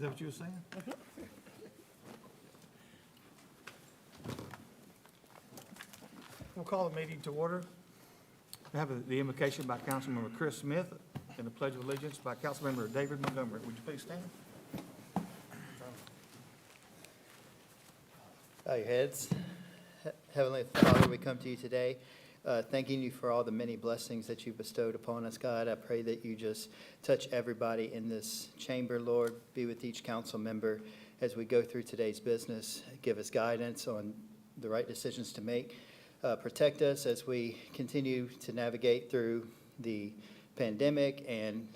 that what you were saying? We'll call the meeting to order. We have the invocation by Councilmember Chris Smith and the Pledge of Allegiance by Councilmember David Montgomery. Would you please stand? Bow your heads. Heavenly Father, we come to you today, thanking you for all the many blessings that you bestowed upon us, God. I pray that you just touch everybody in this chamber, Lord. Be with each council member as we go through today's business. Give us guidance on the right decisions to make. Protect us as we continue to navigate through the pandemic and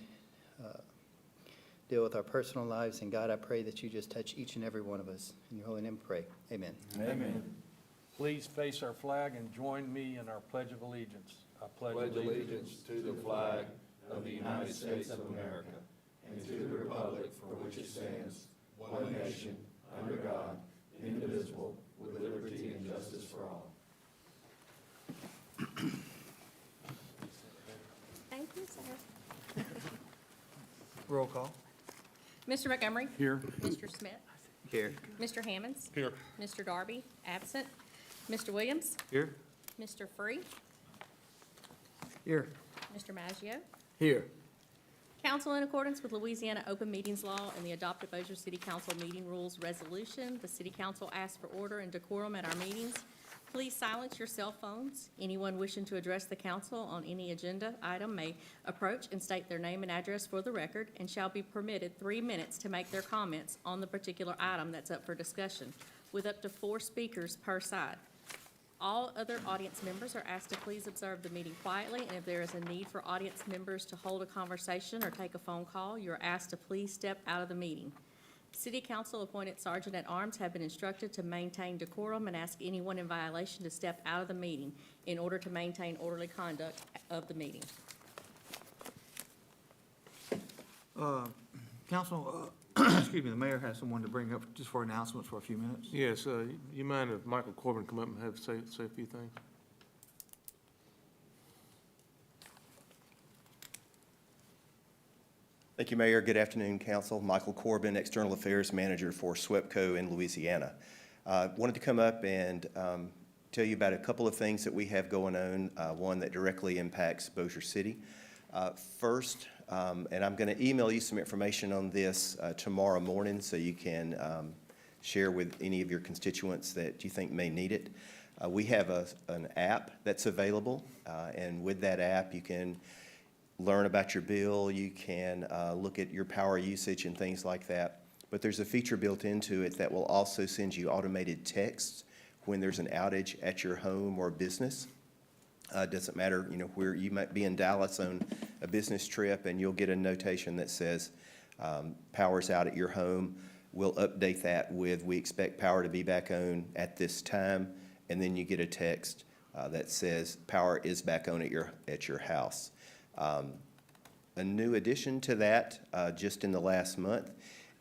deal with our personal lives. And God, I pray that you just touch each and every one of us. In your holy name we pray. Amen. Amen. Please face our flag and join me in our Pledge of Allegiance. I pledge allegiance to the flag of the United States of America and to the republic for which it stands, one nation, under God, indivisible, with liberty and justice for all. Thank you, sir. Roll call. Mr. Montgomery? Here. Mr. Smith? Here. Mr. Hammonds? Here. Mr. Darby? Absent. Mr. Williams? Here. Mr. Free? Here. Mr. Maggio? Here. Council, in accordance with Louisiana Open Meetings Law and the adopted Bossier City Council Meeting Rules Resolution, the City Council asks for order and decorum at our meetings. Please silence your cell phones. Anyone wishing to address the council on any agenda item may approach and state their name and address for the record and shall be permitted 3 minutes to make their comments on the particular item that's up for discussion, with up to 4 speakers per side. All other audience members are asked to please observe the meeting quietly, and if there is a need for audience members to hold a conversation or take a phone call, you are asked to please step out of the meeting. City Council appointed Sergeant-at-Arms have been instructed to maintain decorum and ask anyone in violation to step out of the meeting in order to maintain orderly conduct of the meeting. Council, excuse me, the mayor has someone to bring up just for announcements for a few minutes. Yes, you mind if Michael Corbin come up and say a few things? Thank you, Mayor. Good afternoon, Council. Michael Corbin, External Affairs Manager for SWEPCO in Louisiana. Wanted to come up and tell you about a couple of things that we have going on, one that directly impacts Bossier City. First, and I'm going to email you some information on this tomorrow morning so you can share with any of your constituents that you think may need it. We have an app that's available, and with that app you can learn about your bill, you can look at your power usage and things like that. But there's a feature built into it that will also send you automated texts when there's an outage at your home or business. Doesn't matter, you know, where you might be in Dallas on a business trip and you'll get a notation that says power's out at your home. We'll update that with, we expect power to be back on at this time, and then you get a text that says power is back on at your house. A new addition to that, just in the last month,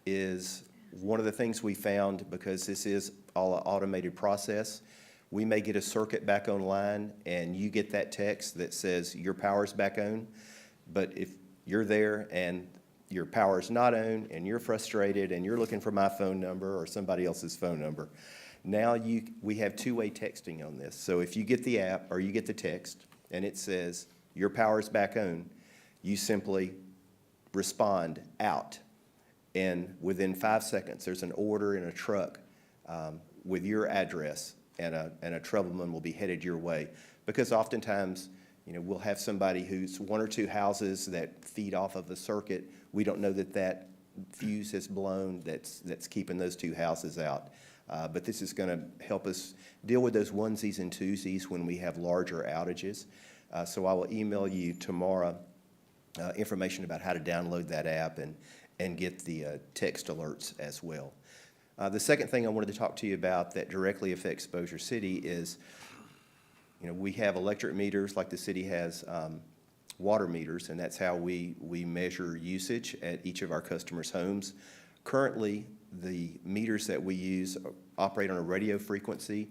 is one of the things we found, because this is all an automated process. We may get a circuit back online and you get that text that says your power's back on, but if you're there and your power's not on and you're frustrated and you're looking for my phone number or somebody else's phone number, now we have two-way texting on this. So if you get the app or you get the text and it says your power's back on, you simply respond out. And within 5 seconds, there's an order in a truck with your address, and a troubleman will be headed your way. Because oftentimes, you know, we'll have somebody who's 1 or 2 houses that feed off of the circuit. We don't know that fuse has blown that's keeping those 2 houses out. But this is going to help us deal with those onesies and twosies when we have larger outages. So I will email you tomorrow information about how to download that app and get the text alerts as well. The second thing I wanted to talk to you about that directly affects Bossier City is, you know, we have electric meters like the city has water meters, and that's how we measure usage at each of our customers' homes. Currently, the meters that we use operate on a radio frequency.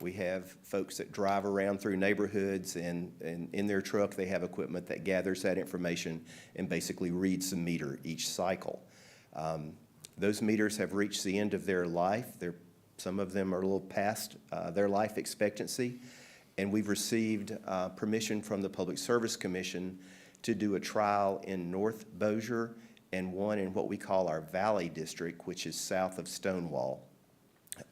We have folks that drive around through neighborhoods, and in their truck they have equipment that gathers that information and basically reads the meter each cycle. Those meters have reached the end of their life. Some of them are a little past their life expectancy, and we've received permission from the Public Service Commission to do a trial in North Bossier and one in what we call our Valley District, which is south of Stonewall.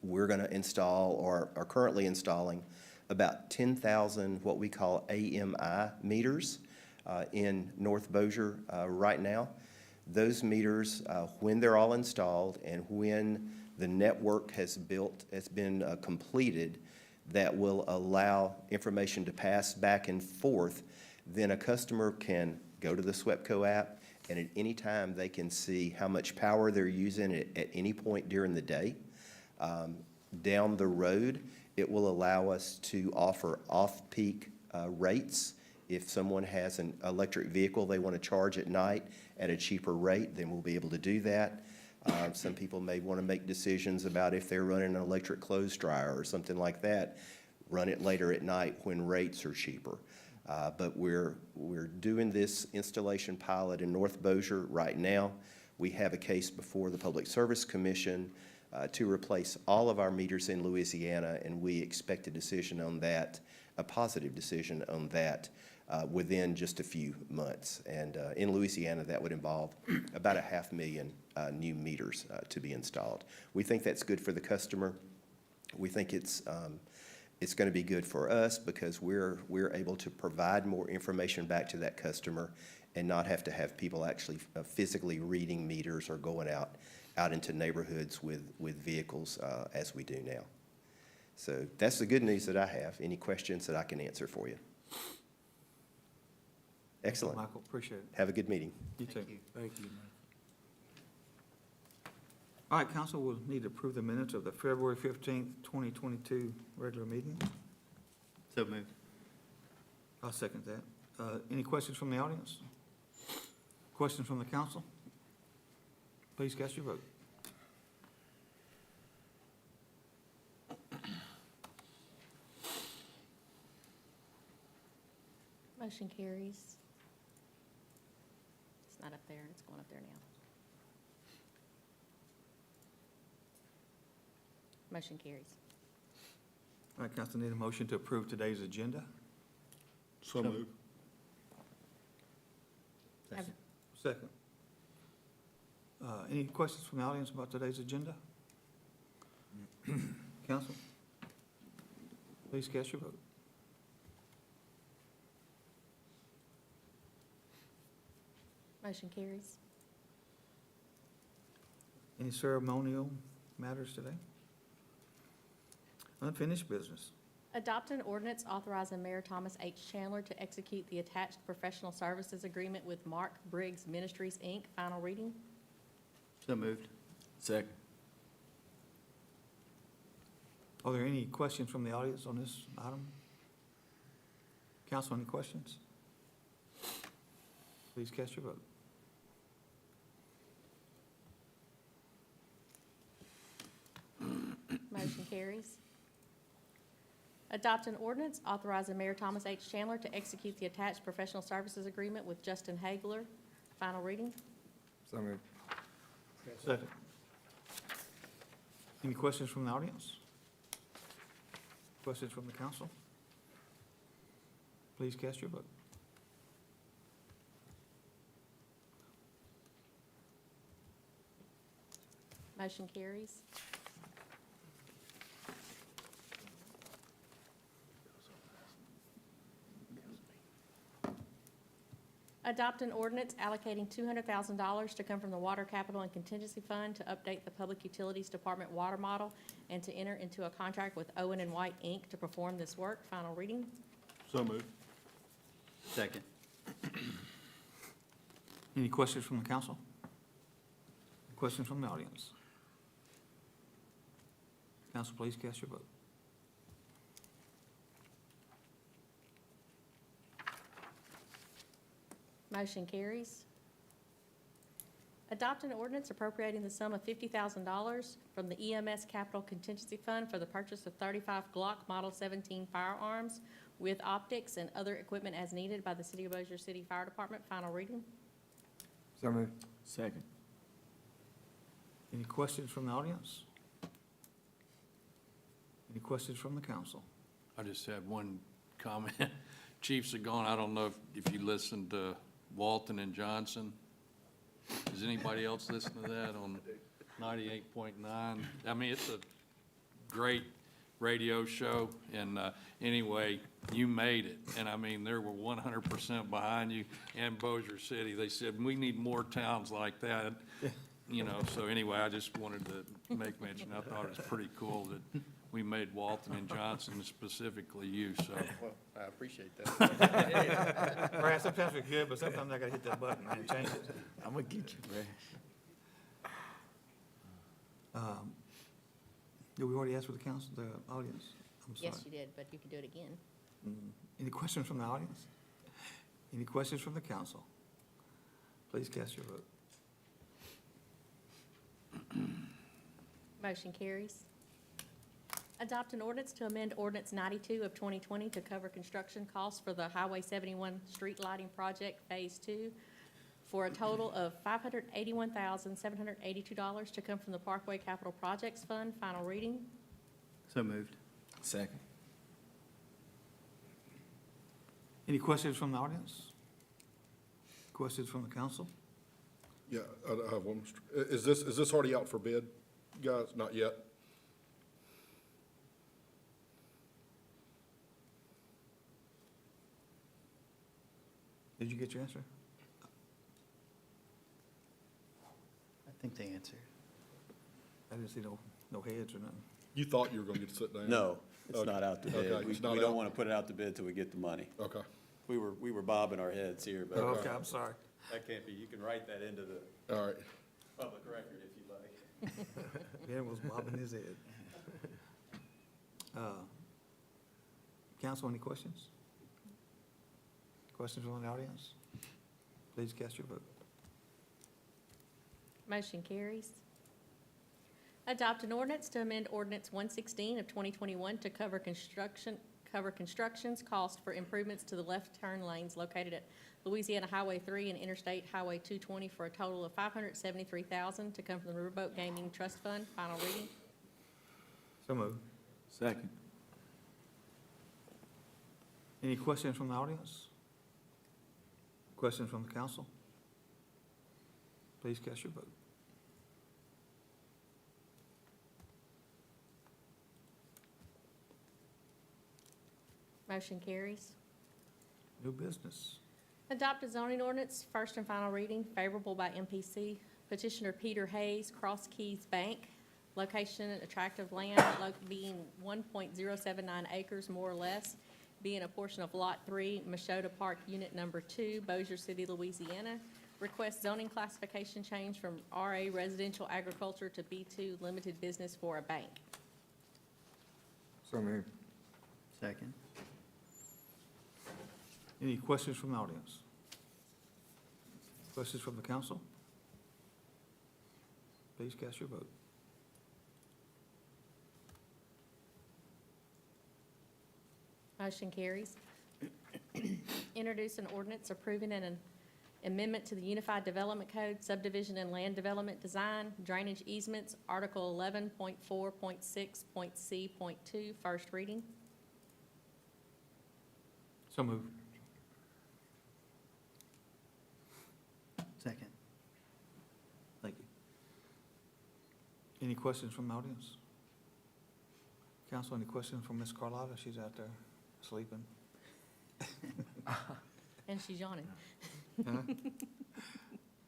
We're going to install, or are currently installing, about 10,000 what we call AMI meters in North Bossier right now. Those meters, when they're all installed and when the network has been completed, that will allow information to pass back and forth, then a customer can go to the SWEPCO app, and at any time they can see how much power they're using at any point during the day. Down the road, it will allow us to offer off-peak rates. If someone has an electric vehicle they want to charge at night at a cheaper rate, then we'll be able to do that. Some people may want to make decisions about if they're running an electric clothes dryer or something like that, run it later at night when rates are cheaper. But we're doing this installation pilot in North Bossier right now. We have a case before the Public Service Commission to replace all of our meters in Louisiana, and we expect a decision on that, a positive decision on that within just a few months. And in Louisiana, that would involve about 500,000 new meters to be installed. We think that's good for the customer. We think it's going to be good for us because we're able to provide more information back to that customer and not have to have people actually physically reading meters or going out into neighborhoods with vehicles as we do now. So that's the good news that I have. Any questions that I can answer for you? Excellent. Michael, appreciate it. Have a good meeting. You too. Thank you. All right, council will need to approve the minutes of the February 15th, 2022 regular meeting. So moved. I'll second that. Any questions from the audience? Questions from the council? Please cast your vote. Motion carries. It's not up there, it's going up there now. Motion carries. All right, council, need a motion to approve today's agenda. So moved. Have- Second. Any questions from the audience about today's agenda? Council? Please cast your vote. Motion carries. Any ceremonial matters today? Unfinished business. Adopt an ordinance authorizing Mayor Thomas H. Chandler to execute the attached professional services agreement with Mark Briggs Ministries, Inc. Final reading. So moved. Second. Are there any questions from the audience on this item? Council, any questions? Please cast your vote. Motion carries. Adopt an ordinance authorizing Mayor Thomas H. Chandler to execute the attached professional services agreement with Justin Hagler. Final reading. So moved. Second. Any questions from the audience? Questions from the council? Please cast your vote. Motion carries. Adopt an ordinance allocating $200,000 to come from the Water Capital and Contingency Fund to update the Public Utilities Department water model and to enter into a contract with Owen and White, Inc. to perform this work. Final reading. So moved. Second. Any questions from the council? Questions from the audience? Council, please cast your vote. Motion carries. Adopt an ordinance appropriating the sum of $50,000 from the EMS Capital Contingency Fund for the purchase of 35 Glock Model 17 firearms with optics and other equipment as needed by the City of Bossier City Fire Department. Final reading. So moved. Second. Any questions from the audience? Any questions from the council? I just had one comment. Chiefs are gone. I don't know if you listened to Walton and Johnson. Does anybody else listen to that on 98.9? I mean, it's a great radio show, and anyway, you made it. And I mean, they were 100% behind you and Bossier City. They said, we need more towns like that, you know. So anyway, I just wanted to make mention. I thought it was pretty cool that we made Walton and Johnson, specifically you, so. Well, I appreciate that. Brad, sometimes we're good, but sometimes I gotta hit that button and change it. I'm gonna get you, Brad. Did we already ask for the council, the audience? I'm sorry. Yes, you did, but you can do it again. Any questions from the audience? Any questions from the council? Please cast your vote. Motion carries. Adopt an ordinance to amend Ordinance 92 of 2020 to cover construction costs for the Highway 71 Street Lighting Project Phase 2 for a total of $581,782 to come from the Parkway Capital Projects Fund. Final reading. So moved. Second. Any questions from the audience? Questions from the council? Yeah, I have one. Is this already out for bid, guys? Not yet? Did you get your answer? I think they answered. I didn't see no heads or nothing. You thought you were gonna get to sit down? No, it's Okay. not out to Okay, bid. it's not We don't out? want to put it out to bid till we get the money. Okay. We were bobbing our heads here, but Okay, I'm sorry. that can't be. You can write that into the All right. public record if you like. Ben was bobbing his head. Council, any questions? Questions from the audience? Please cast your vote. Motion carries. Adopt an ordinance to amend Ordinance 116 of 2021 to cover construction's cost for improvements to the left turn lanes located at Louisiana Highway 3 and Interstate Highway 220 for a total of $573,000 to come from the Riverboat Gaming Trust Fund. Final reading. So moved. Second. Any questions from the audience? Questions from the council? Please cast your vote. Motion carries. New business. Adopt a zoning ordinance, first and final reading, favorable by MPC. Petitioner Peter Hayes, Cross Keys Bank. Location, attractive land, being 1.079 acres more or less, being a portion of Lot 3, Machota Park, Unit Number 2, Bossier City, Louisiana. Request zoning classification change from RA Residential Agriculture to B2 Limited Business for a bank. So moved. Second. Any questions from the audience? Questions from the council? Please cast your vote. Motion carries. Introduce an ordinance approving an amendment to the Unified Development Code, subdivision and land development design, drainage easements, Article 11.4.6.C.2, first reading. So moved. Second. Thank you. Any questions from the audience? Council, any questions from Ms. Carlotta? She's out there sleeping. And she's yawning. Huh?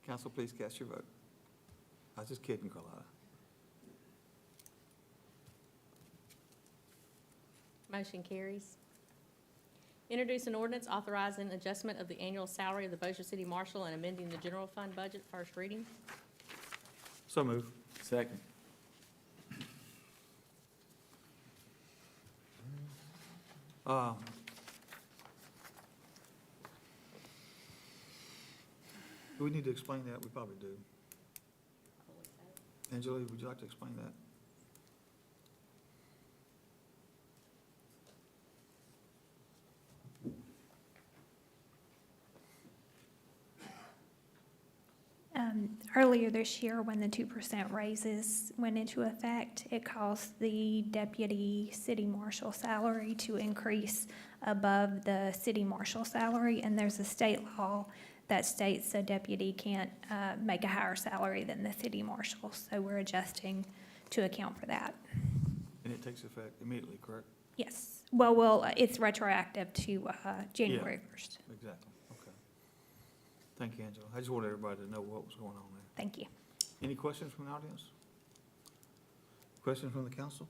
Council, please cast your vote. I was just kidding, Carlotta. Motion carries. Introduce an ordinance authorizing adjustment of the annual salary of the Bossier City Marshal and amending the general fund budget, first reading. So moved. Second. Do we need to explain that? We probably do. Angela, would you like to explain that? Earlier this year, when the 2% raises went into effect, it caused the deputy city marshal salary to increase above the city marshal salary, and there's a state law that states a deputy can't make a higher salary than the city marshal, so we're adjusting to account for that. And it takes effect immediately, correct? Yes, well, it's retroactive to January 1st. Exactly, okay. Thank you, Angela. I just wanted everybody to know what was going on there. Thank you. Any questions from the audience? Questions from the council?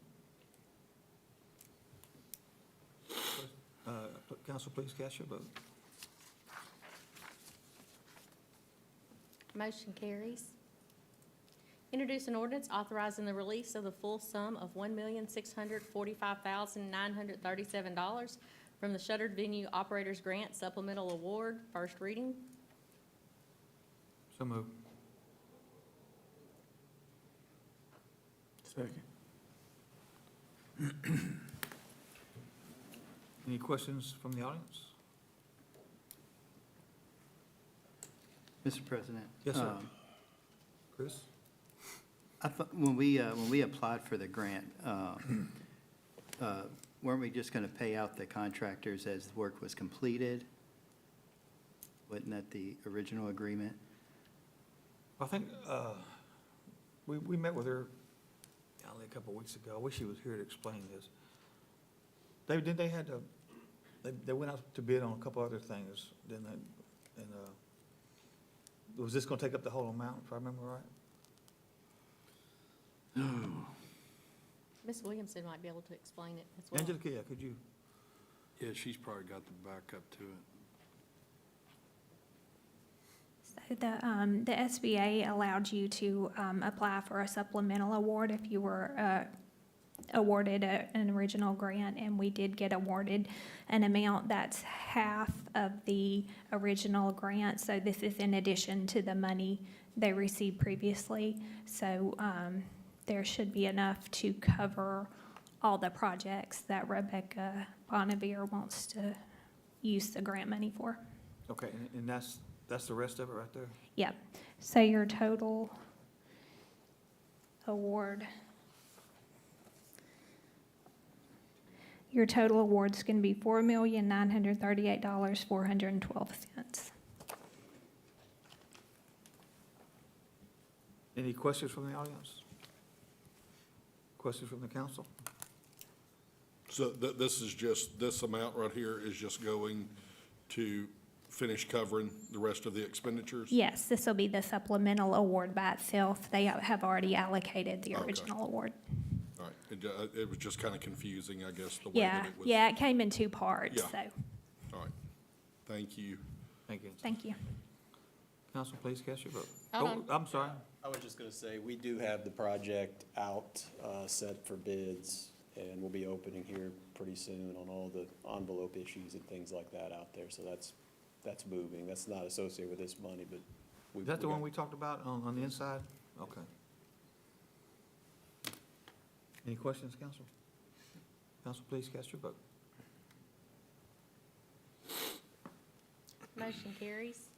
Council, please cast your vote. Motion carries. Introduce an ordinance authorizing the release of the full sum of $1,645,937 from the Shuttered Venue Operators Grant Supplemental Award, first reading. So moved. Second. Any questions from the audience? Mr. President? Yes, sir. Chris? I thought, when we applied for the grant, weren't we just gonna pay out the contractors as the work was completed? Wasn't that the original agreement? I think, we met with her only a couple of weeks ago. I wish she was here to explain this. David, didn't they had to, they went out to bid on a couple other things, didn't they? And, was this gonna take up the whole amount, if I remember right? Ms. Williamson might be able to explain it as well. Angela, yeah, could you? Yeah, she's probably got the backup to it. So the SBA allowed you to apply for a supplemental award if you were awarded an original grant, and we did get awarded an amount that's half of the original grant. So this is in addition to the money they received previously. So there should be enough to cover all the projects that Rebecca Bonnevier wants to use the grant money for. Okay, and that's the rest of it right there? Yep. So your total award, is going to be $4,938,412. Any questions from the audience? Questions from the council? So this is just, this amount right here is just going to finish covering the rest of the expenditures? Yes, this will be the supplemental award by itself. They have already allocated the Okay. original award. All right, it was just kind of confusing, I guess, the way Yeah, that it was. yeah, it came in two parts, Yeah. so, All right, thank you. Thank you. thank you. Council, please cast your vote. Hold Oh, I'm sorry. I was just gonna say, we do have the project out, set for bids, and we'll be opening here pretty soon on all the envelope issues and things like that out there, so that's moving. That's not associated with this money, but we. Is that the we one got- we talked about on the inside? Okay. Any questions, council? Council, please cast your vote. Motion carries.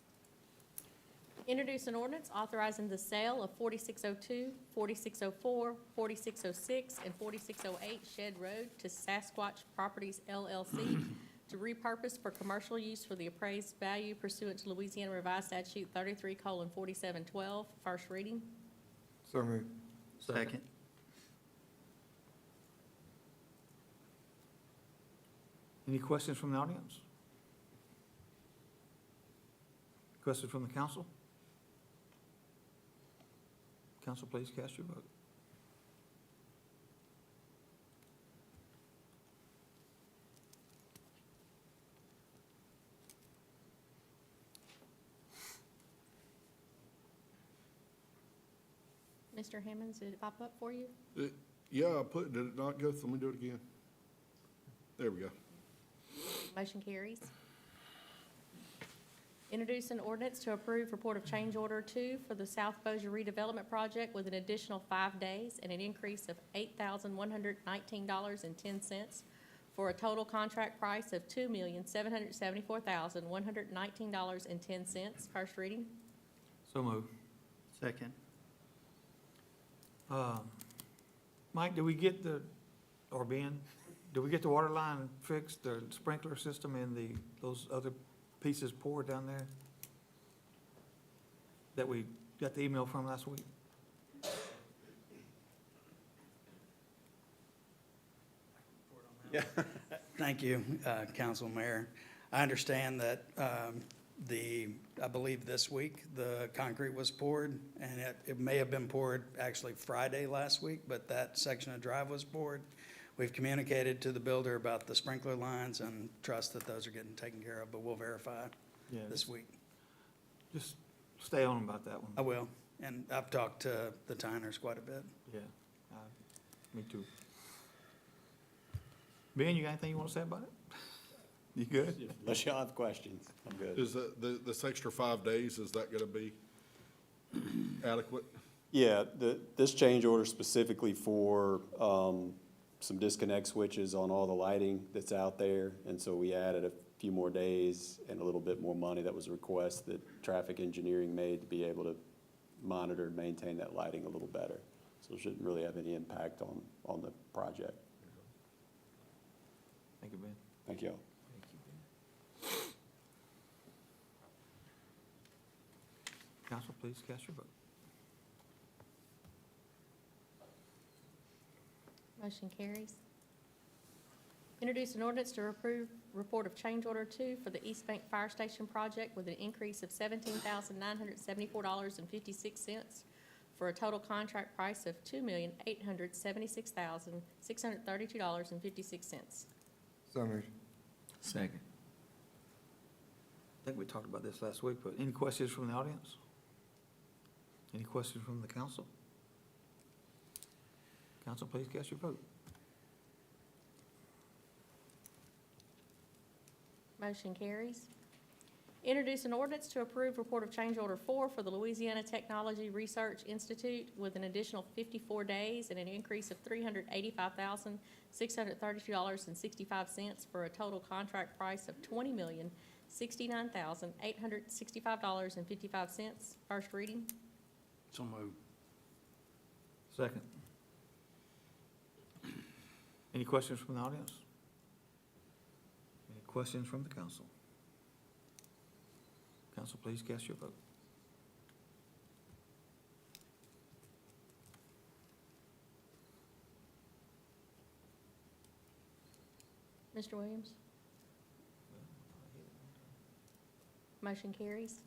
Introduce an ordinance authorizing the sale of 4602, 4604, 4606, and 4608 Shed Road to Sasquatch Properties LLC to repurpose for commercial use for the appraised value pursuant to Louisiana Revised Statute 33:4712, first reading. So moved. Second? Any questions from the audience? Questions from the council? Council, please cast your vote. Mr. Hammonds, did it pop up for you? Yeah, did it not go? Let me do it again. There we go. Motion carries. Introduce an ordinance to approve report of change order 2 for the South Bossier redevelopment project with an additional 5 days and an increase of $8,119.10 for a total contract price of $2,774,119.10. First reading. So moved. Second. Mike, did we get or Ben, did we get the water line fixed, the sprinkler system and those other pieces poured down there? That we got the email from last week? Yeah. Thank you, Council Mayor. I understand that I believe this week, the concrete was poured, and it may have been poured actually Friday last week, but that section of drive was poured. We've communicated to the builder about the sprinkler lines and trust that those are getting taken care of, but we'll verify Yeah, this week. just stay on about that one. I will, and I've talked to the Tyners quite a bit. Yeah, me too. Ben, you got anything you want to say about it? You good? Unless y'all have questions, I'm good. Is this extra 5 days, is that gonna be adequate? Yeah, this change order specifically for some disconnect switches on all the lighting that's out there. And so we added a few more days and a little bit more money. That was a request that traffic engineering made to be able to monitor and maintain that lighting a little better. So it shouldn't really have any impact on the project. Thank you, Ben. Thank y'all. Council, please cast your vote. Motion carries. Introduce an ordinance to approve report of change order 2 for the East Bank Fire Station project with an increase of $17,974.56 for a total contract price of $2,876,632.56. So moved. Second. I think we talked about this last week, but any questions from the audience? Any questions from the council? Council, please cast your vote. Motion carries. Introduce an ordinance to approve report of change order 4 for the Louisiana Technology Research Institute with an additional 54 days and an increase of $385,632.65 for a total contract price of $20,069,865.55. First reading. So moved. Second. Any questions from the audience? Any questions from the council? Council, please cast your vote. Mr. Williams? Motion carries.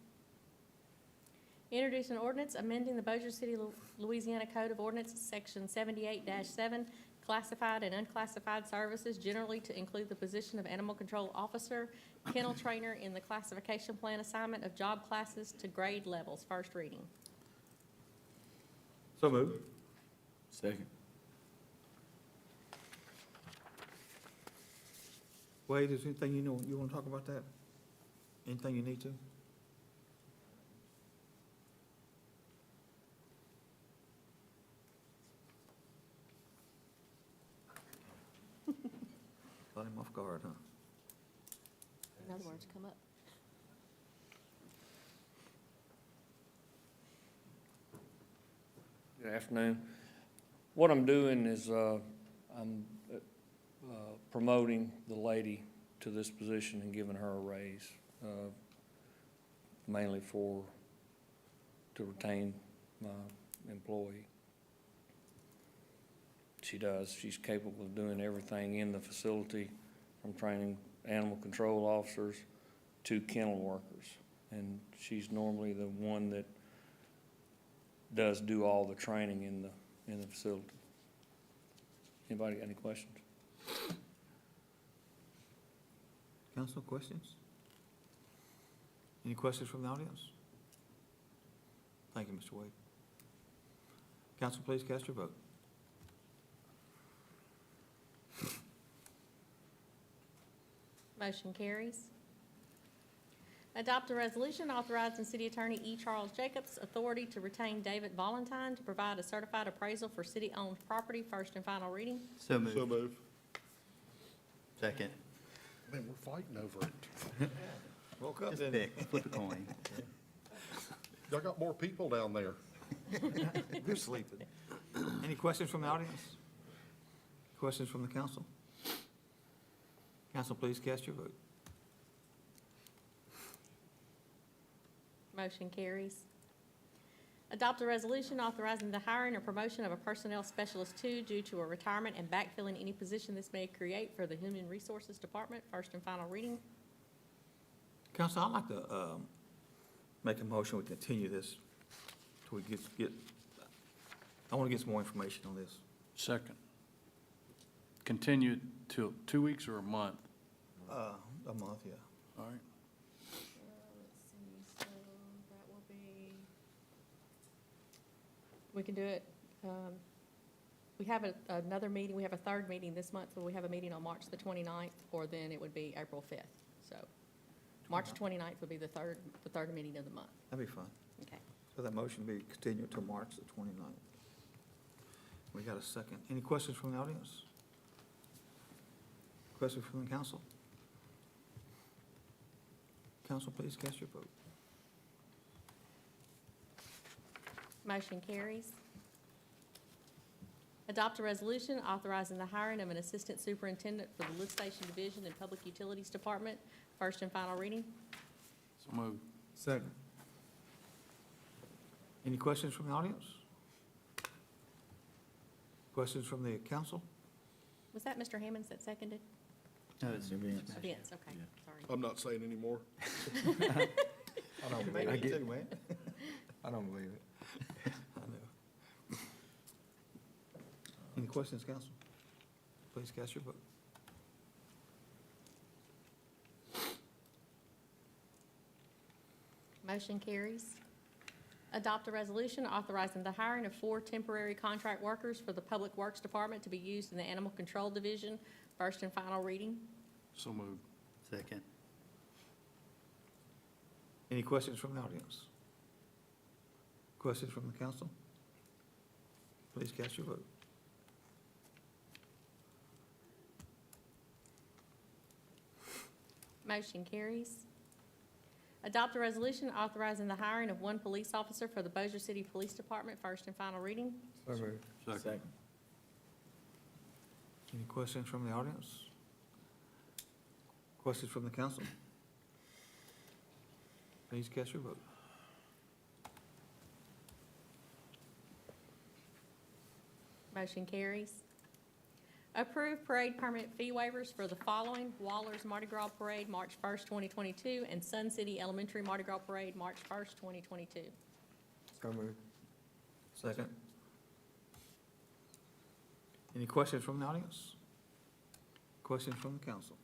Introduce an ordinance amending the Bossier City, Louisiana Code of Ordinances, Section 78-7, classified and unclassified services, generally to include the position of animal control officer, kennel trainer in the classification plan assignment of job classes to grade levels. First reading. So moved. Second. Wade, is there anything you want to talk about that? Anything you need to? Caught him off guard, huh? In other words, come up. Good afternoon. What I'm doing is, I'm promoting the lady to this position and giving her a raise, mainly to retain my employee. She does. She's capable of doing everything in the facility, from training animal control officers to kennel workers. And she's normally the one that does do all the training in the facility. Anybody got any questions? Council, questions? Any questions from the audience? Thank you, Mr. Wade. Council, please cast your vote. Motion carries. Adopt a resolution authorizing City Attorney E. Charles Jacobs authority to retain David Valentine to provide a certified appraisal for city-owned property. First and final reading. So moved. So move. Second. Man, we're fighting over it. Woke up, Just didn't pick, flip a coin. Y'all got more people down there. You're sleeping. Any questions from the audience? Questions from the council? Council, please cast your vote. Motion carries. Adopt a resolution authorizing the hiring or promotion of a Personnel Specialist 2 due to a retirement and backfilling any position this may create for the Human Resources Department. First and final reading. Council, I'd like to make a motion, we continue this till we get, I want to get some more information on this. Second. Continue till 2 weeks or a month? A month, yeah. All right. Let's see, so that will be, we can do it, we have another meeting, we have a third meeting this month, so we have a meeting on March the 29th, or then it would be April 5th. So March 29th would be the third meeting of the month. That'd be fine. Okay. So that motion be continued till March the 29th. We got a second. Any questions from the audience? Questions from the council? Council, please cast your vote. Motion carries. Adopt a resolution authorizing the hiring of an Assistant Superintendent for the Lift Station Division and Public Utilities Department. First and final reading. So moved. Second. Any questions from the audience? Questions from the council? Was that Mr. Hammonds that seconded? Vince, okay, sorry. I'm not saying anymore. I don't believe I it. get it, man. I don't believe it. I know. Any questions, council? Please cast your vote. Motion carries. Adopt a resolution authorizing the hiring of 4 temporary contract workers for the Public Works Department to be used in the Animal Control Division. First and final reading. So moved. Second. Any questions from the audience? Questions from the council? Please cast your vote. Motion carries. Adopt a resolution authorizing the hiring of 1 police officer for the Bossier City Police Department. First and final reading. So moved. Second. Any questions from the audience? Questions from the council? Please cast your vote. Motion carries. Approve parade permit fee waivers for the following: Waller's Mardi Gras Parade, March 1st, 2022, and Sun City Elementary Mardi Gras Parade, March 1st, 2022. So moved. Second. Any questions from the audience? Questions from the council?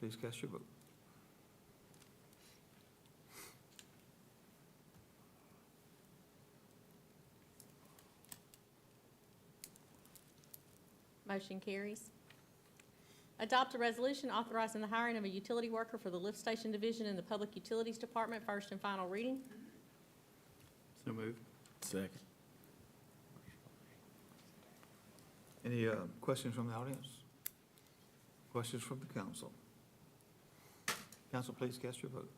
Please cast your vote. Motion carries. Adopt a resolution authorizing the hiring of a utility worker for the Lift Station Division in the Public Utilities Department. First and final reading. So moved. Second. Any questions from the audience? Questions from the council? Council, please cast your vote.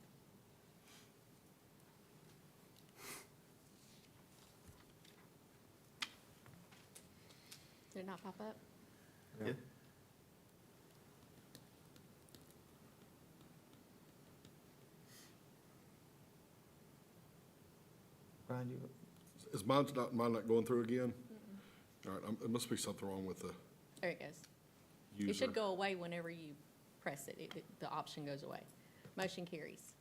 Did it not pop up? Yeah. Brian, you, Is mine not going through again? All right, there must be something wrong with the There it goes. user. It should go away whenever you press it. The option goes away. Motion carries.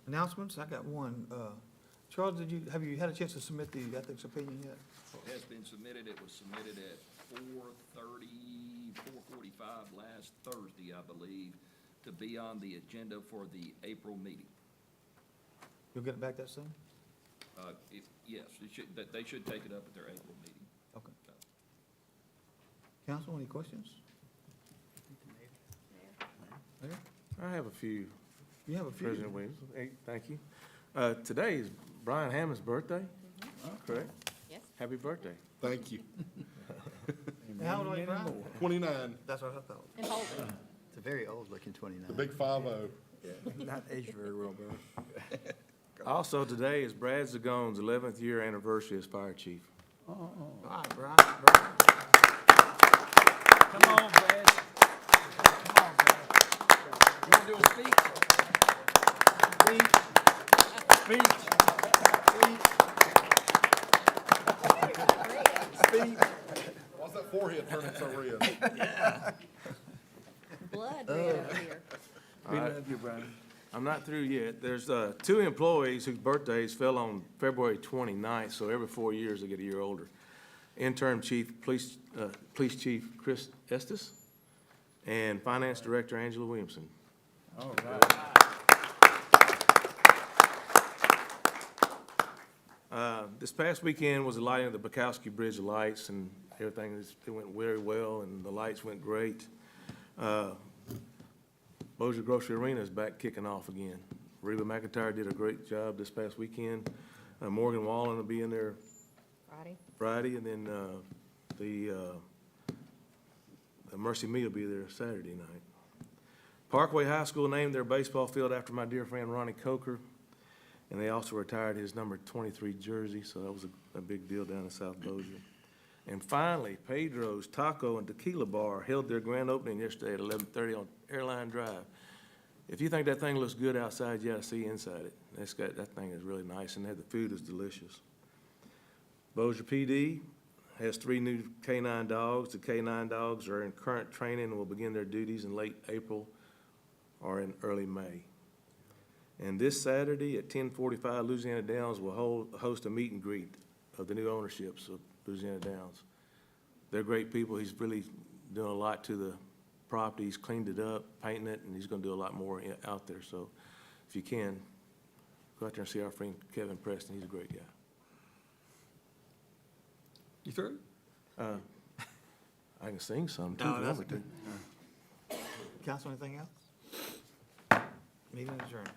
announcements, I got one. Charles, have you had a chance to submit the ethics opinion yet? It has been submitted. It was submitted at 4:45 last Thursday, I believe, to be on the agenda for the April meeting. You'll get it back that soon? Yes, they should take it up at their April meeting. Okay. Council, any questions? Mayor? I have a few, You have a few. President Williams. Hey, thank you. Today is Brian Hammond's birthday, correct? Yes. Happy birthday. Thank you. How old are you, Brian? 29, That's what I thought. And hold it. It's a very old-looking 29. the big 50. Not aged very well, bro. Also, today is Brad Zagon's 11th year anniversary as fire chief. All right, Brian. Come on, Brad. Come on, Brad. You want to do a speech? Why's that forehead turning so red? Blood red over here. We love you, Brian. I'm not through yet. There's 2 employees whose birthdays fell on February 29th, so every 4 years they get a year older. Interim Chief, Police Chief Chris Estes, and Finance Director Angela Williamson. All right. This past weekend was the lighting of the Bukowski Bridge lights, and everything, it went very well, and the lights went great. Bossier Grocery Arena is back kicking off again. Reba McIntyre did a great job this past weekend. Morgan Wallen will be in there Friday, and then the Mercy Me will be there Saturday night. Parkway High School named their baseball field after my dear friend Ronnie Coker, and they also retired his number 23 jersey, so that was a big deal down in South Bossier. And finally, Pedro's Taco and Tequila Bar held their grand opening yesterday at 11:30 on Airline Drive. If you think that thing looks good outside, you gotta see inside it. That thing is really nice, and the food is delicious. Bossier PD has 3 new Canine Dogs. The Canine Dogs are in current training and will begin their duties in late April or in early May. And this Saturday at 10:45, Louisiana Downs will host a meet and greet of the new ownerships of Louisiana Downs. They're great people. He's really doing a lot to the property. He's cleaned it up, painting it, and he's gonna do a lot more out there. So if you can, go out there and see our friend Kevin Preston. He's a great guy. You through? I can sing some too. No, if you want me that's to. Council, anything else? Meeting adjourned.